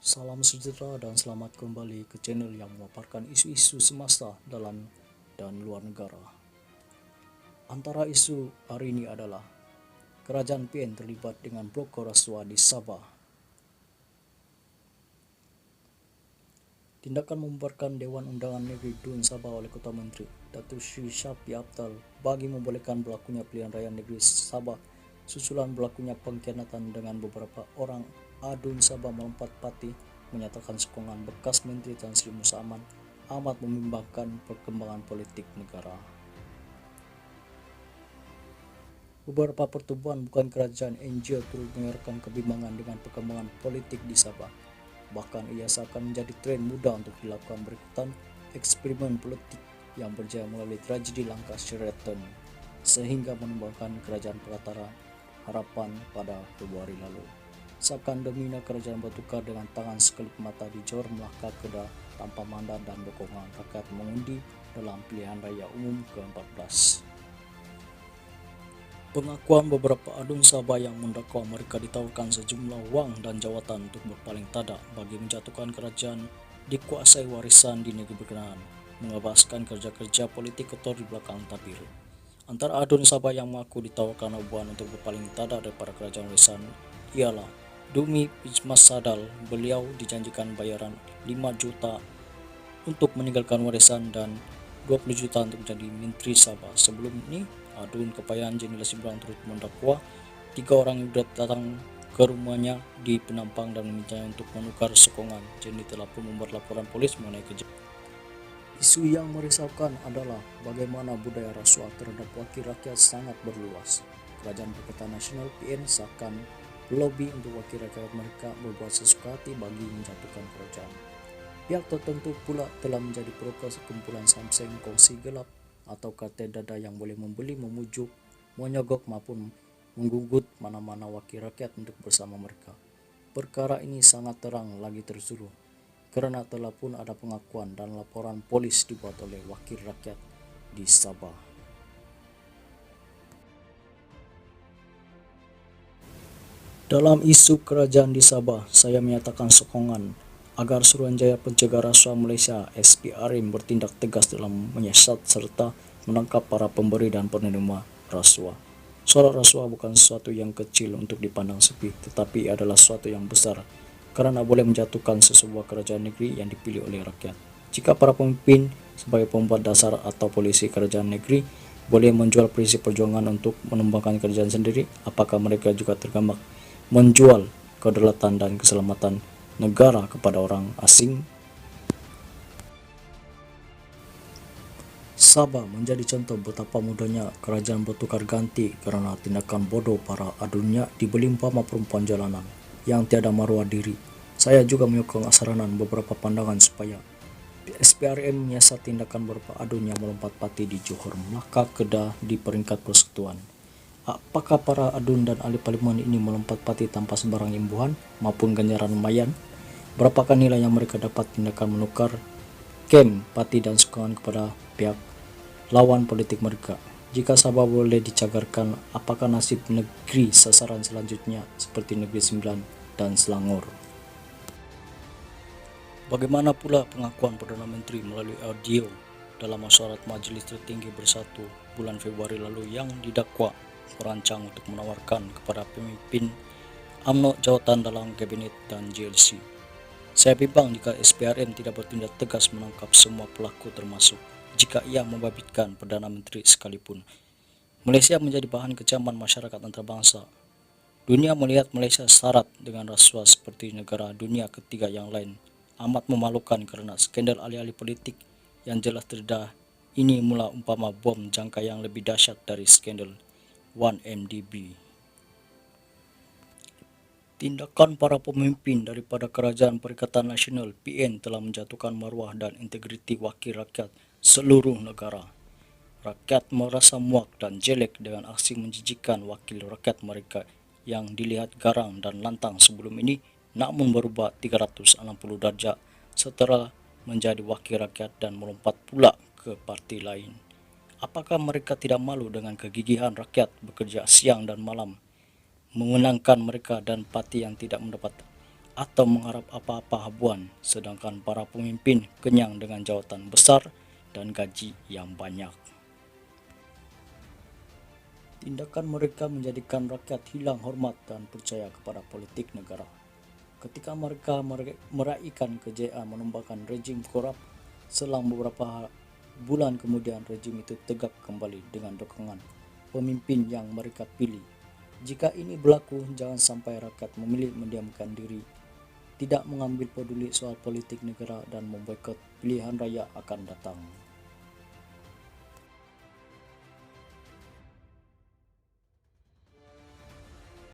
Salam sejahtera dan selamat kembali ke channel yang memaparkan isu-isu semasa dalam dan luar negara. Antara isu hari ini adalah Kerajaan PN terlibat dengan blokor rasuah di Sabah. Tindakan membubarkan Dewan Undangan Negeri Dun Sabah oleh Kota Menteri Datuk Sri Syafiee Aptel bagi membolehkan berlakunya pilihan raya negeri Sabah susulan berlakunya pengkhianatan dengan beberapa orang Adun Sabah melompat parti menyatakan sokongan bekas Menteri Tan Sri Musa Aman amat membimbangkan perkembangan politik negara. Beberapa pertubuhan bukan kerajaan NGO turut mengeluarkan kebimbangan dengan perkembangan politik di Sabah. Bahkan ia seakan menjadi tren mudah untuk dilakukan berikutan eksperimen politik yang berjaya melalui tragedi langkah Sheraton sehingga menumbangkan kerajaan Perantara Harapan pada Februari lalu. Seakan domino kerajaan bertukar dengan tangan sekelip mata di Johor Melaka Kedah tanpa mandat dan dukungan rakyat mengundi dalam pilihan raya umum ke-14. Pengakuan beberapa Adun Sabah yang mendakwa mereka ditawarkan sejumlah wang dan jawatan untuk berpaling tada bagi menjatuhkan kerajaan dikuasai warisan di negeri berkenaan, mengabaskan kerja-kerja politik kotor di belakang tabir. Antara Adun Sabah yang mengaku ditawarkan ubuan untuk berpaling tada daripada kerajaan warisan ialah Dumi Pijmas Sadal. Beliau dijanjikan bayaran 5 juta untuk meninggalkan warisan dan 20 juta untuk menjadi Menteri Sabah. Sebelum ini, Adun Kepayan Jenderal Sibrang turut mendakwa 3 orang yang datang ke rumahnya di Penampang dan memintanya untuk menukar sokongan. Jenny telah pun membuat laporan polis mengenai kejadian. Isu yang merisaukan adalah bagaimana budaya rasuah terhadap wakil rakyat sangat berluas. Kerajaan Perikatan Nasional PN seakan melobi untuk wakil rakyat mereka berbuat sesuka hati bagi menjatuhkan kerajaan. Pihak tertentu pula telah menjadi broker sekumpulan samseng kongsi gelap atau kartel dada yang boleh membeli, memujuk, menyogok maupun menggugut mana-mana wakil rakyat untuk bersama mereka. Perkara ini sangat terang lagi tersuruh kerana telah pun ada pengakuan dan laporan polis dibuat oleh wakil rakyat di Sabah. Dalam isu kerajaan di Sabah, saya menyatakan sokongan agar Suruhanjaya Pencegah Rasuah Malaysia SPRM bertindak tegas dalam menyiasat serta menangkap para pemberi dan penerima rasuah. Soal rasuah bukan sesuatu yang kecil untuk dipandang sepi, tetapi adalah sesuatu yang besar kerana boleh menjatuhkan sesebuah kerajaan negeri yang dipilih oleh rakyat. Jika para pemimpin sebagai pembuat dasar atau polisi kerajaan negeri boleh menjual prinsip perjuangan untuk menumbangkan kerajaan sendiri, apakah mereka juga tergamak menjual kedaulatan dan keselamatan negara kepada orang asing? Sabah menjadi contoh betapa mudahnya kerajaan bertukar ganti kerana tindakan bodoh para adunnya dibeli umpama perempuan jalanan yang tiada maruah diri. Saya juga menyokong saranan beberapa pandangan supaya SPRM menyiasat tindakan beberapa adun yang melompat parti di Johor Melaka Kedah di peringkat persekutuan. Apakah para adun dan ahli parlimen ini melompat parti tanpa sembarang imbuhan maupun ganjaran lumayan? Berapakah nilai yang mereka dapat tindakan menukar kem parti dan sokongan kepada pihak lawan politik mereka? Jika Sabah boleh dicagarkan, apakah nasib negeri sasaran selanjutnya seperti Negeri Sembilan dan Selangor? Bagaimana pula pengakuan Perdana Menteri melalui audio dalam mesyuarat Majlis Tertinggi Bersatu bulan Februari lalu yang didakwa merancang untuk menawarkan kepada pemimpin UMNO jawatan dalam kabinet dan JLC. Saya bimbang jika SPRM tidak bertindak tegas menangkap semua pelaku termasuk jika ia membabitkan Perdana Menteri sekalipun. Malaysia menjadi bahan kecaman masyarakat antarabangsa. Dunia melihat Malaysia syarat dengan rasuah seperti negara dunia ketiga yang lain. Amat memalukan kerana skandal ahli-ahli politik yang jelas terdedah ini mula umpama bom jangka yang lebih dahsyat dari skandal 1MDB. Tindakan para pemimpin daripada Kerajaan Perikatan Nasional PN telah menjatuhkan maruah dan integriti wakil rakyat seluruh negara. Rakyat merasa muak dan jelek dengan aksi menjijikkan wakil rakyat mereka yang dilihat garang dan lantang sebelum ini, namun berubah 360 darjah setelah menjadi wakil rakyat dan melompat pula ke parti lain. Apakah mereka tidak malu dengan kegigihan rakyat bekerja siang dan malam mengenangkan mereka dan parti yang tidak mendapat atau mengharap apa-apa habuan, sedangkan para pemimpin kenyang dengan jawatan besar dan gaji yang banyak. Tindakan mereka menjadikan rakyat hilang hormat dan percaya kepada politik negara. Ketika mereka meraihkan kejayaan menumbalkan rejim korup, selang beberapa bulan kemudian rejim itu tegak kembali dengan dukungan pemimpin yang mereka pilih. Jika ini berlaku, jangan sampai rakyat memilih mendiamkan diri, tidak mengambil peduli soal politik negara dan memboikot pilihan raya akan datang.